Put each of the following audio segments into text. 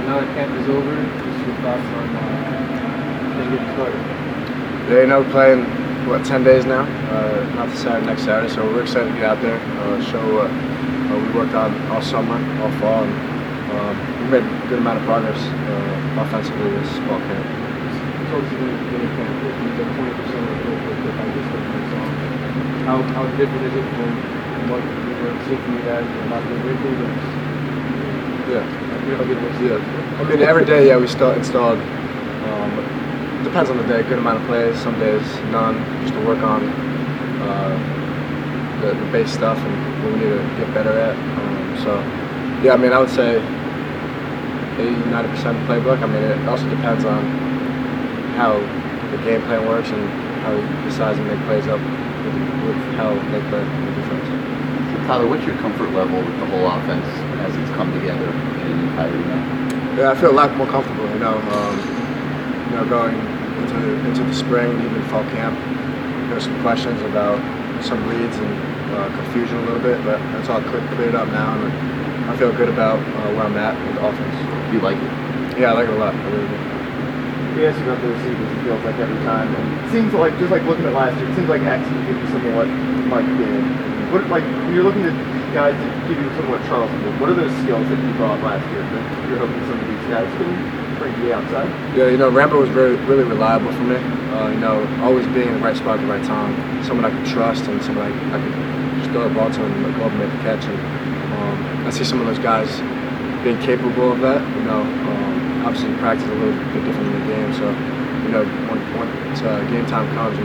now that camp is over, just your thoughts on getting started. Yeah, you know, we're playing, 10 days now? Not this Saturday, next Saturday, so we're excited to get out there, show what we worked on all summer, all fall, and we made a good amount of progress offensively this fall camp. You told us you're going to get a camp, you did 20% of the work with I just put this on. How different is it from what we were seeing from you guys about the weekly games? Yeah. I mean, every day, we installed. Depends on the day. Good amount of plays. Some days none. Just to work on the base stuff and what we need to get better at. I mean, I would say 80-90% playbook. I mean, it also depends on how the game plan works and how he decides to make plays up with how they play the defense. Tyler, what's your comfort level with the whole offense as it's come together in entirety now? Yeah, I feel a lot more comfortable. Going into the spring, even fall camp, there's some questions about some reads and confusion a little bit, but that's all cleared up now, and I feel good about where I'm at with the offense. Do you like it? Yeah, I like it a lot. I really do. We asked you about the receivers, it feels like every time, and it seems like, just like looking at last year, it seems like X can give you some of what Mike did. When you're looking at guys that give you some of what Charleston did, what are those skills that you brought last year that you're hoping some of these guys can bring to the outside? Yeah, Rambo was really reliable for me. Always being in the right spot at the right time. Someone I could trust and someone I could just throw the ball to and go up and make the catch. And I see some of those guys being capable of that. Obviously practice a little bit different in the game. So, once game time comes,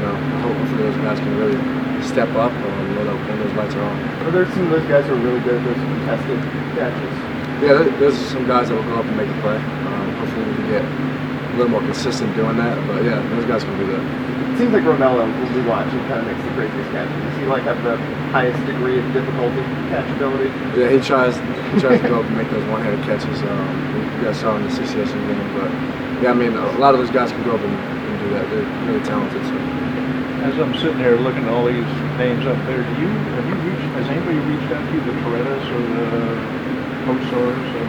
hopefully those guys can really step up when those lights are on. Are there some of those guys who are really good at those contested catches? Yeah, there's some guys that will go up and make a play. Hopefully we can get a little more consistent doing that. But yeah, those guys can do that. It seems like Romello, when we watch him, kind of makes the craziest catches. Does he have the highest degree of difficulty catchability? Yeah, he tries to go up and make those one-handed catches. You guys saw in the CCSU game, but yeah, I mean a lot of those guys can go up and do that. They're really talented. So. As I'm sitting there looking at all these names up there, has anybody reached out to you, the Torettas or the Kosars or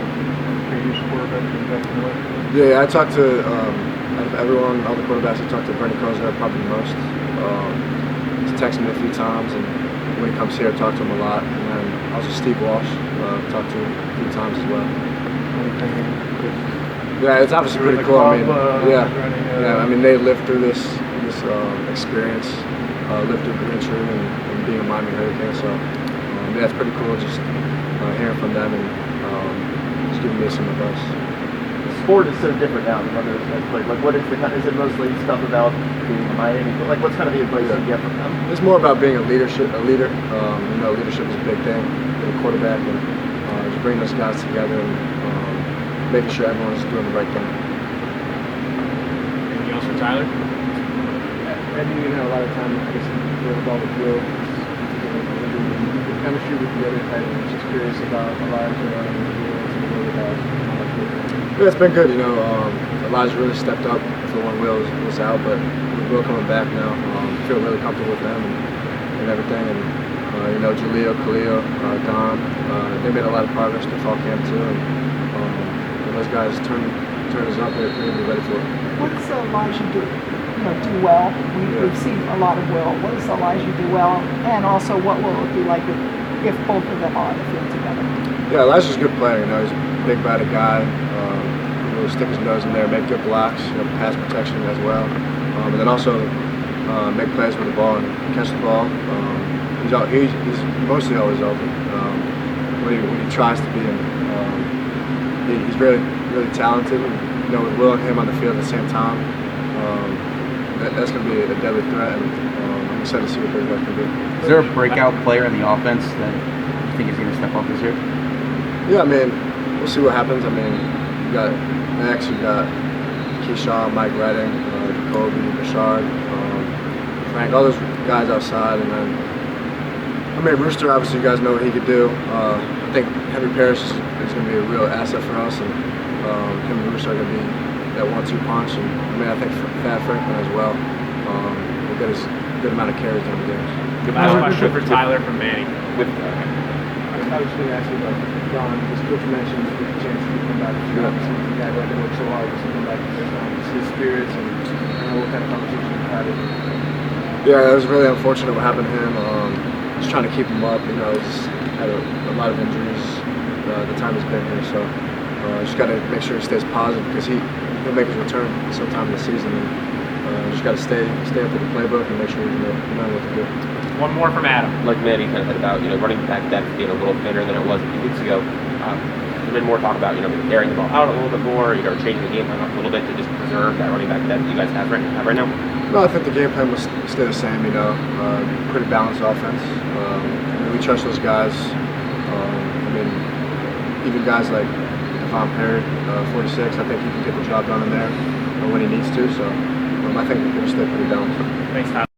previous quarterbacks you've got to know? Yeah, I talked to out of everyone, all the quarterbacks. I talked to Bernie Kosar probably the most. He's texted me a few times, and when he comes here, I talk to him a lot. And then also Steve Walsh, talked to him a few times as well. Yeah, it's obviously pretty cool. I mean, I mean they lived through this experience, lived through Green Tree and being a Miami Hurricane. So yeah, it's pretty cool just hearing from them and just giving me some advice. The sport is so different now than others guys played. What is is it mostly stuff about being a Miami? What's kind of the advice you get from them? It's more about being a leader. Leadership is a big thing for the quarterback, and just bringing those guys together and making sure everyone's doing the right thing. Anything else for Tyler? I think a lot of time, I guess, with all the field, the chemistry with the other tight ends. Just curious about Elijah and the guys. Yeah, it's been good. Elijah really stepped up for when Will was out, but with Will coming back now, I feel really comfortable with them and everything. And Jaleel, Khalil, Don, they made a lot of progress to fall camp too. And those guys turn us up. They're going to be ready for it. What does Elijah do? Do well. We've seen a lot of Will. What does Elijah do well? And also, what will it be like if both of them are on the field together? Yeah, Elijah's a good player. He's a big-bodied guy. Really stick his nose in there, make good blocks, pass protection as well, and then also make plays with the ball and catch the ball. He's mostly always open when he tries to be. He's really talented. And, with Will and him on the field at the same time. That's going to be a deadly threat, and I'm excited to see what those guys can do. Is there a breakout player in the offense that you think is going to step up this year? Yeah, I mean, we'll see what happens. I mean, you got Max, you got Keyshawn, Mike Redding, Jacoby, Bashard, Frank, all those guys outside, and then Rooster. Obviously, you guys know what he could do. I think Henry Parrish is going to be a real asset for us, and him and Rooster are going to be that 1-2 punch, and I think Thad Franklin as well will get us a good amount of carries in the games. Last question for Tyler from Manny. I was going to ask you about Don, because Coach mentioned the chance to come back. guy who had to work so hard to come back to his spirits and I don't know what kind of conversation you had with him. Yeah, it was really unfortunate what happened to him. Just trying to keep him up. You know, he's had a lot of injuries the time he's been here. So just got to make sure he stays positive because he'll make his return sometime in the season. And just got to stay up with the playbook and make sure you know what to do. One more from Adam. Like Manny kind of said about, running back depth being a little thinner than it was a few weeks ago. There's been more talk about, airing the ball out a little bit more, changing the game plan up a little bit to just preserve that running back depth you guys have right now. No, I think the game plan will stay the same. Pretty balanced offense. We trust those guys. Even guys like Perry, 46, I think he can get the job done in there when he needs to. So I think we'll stay pretty balanced. Thanks, Tyler.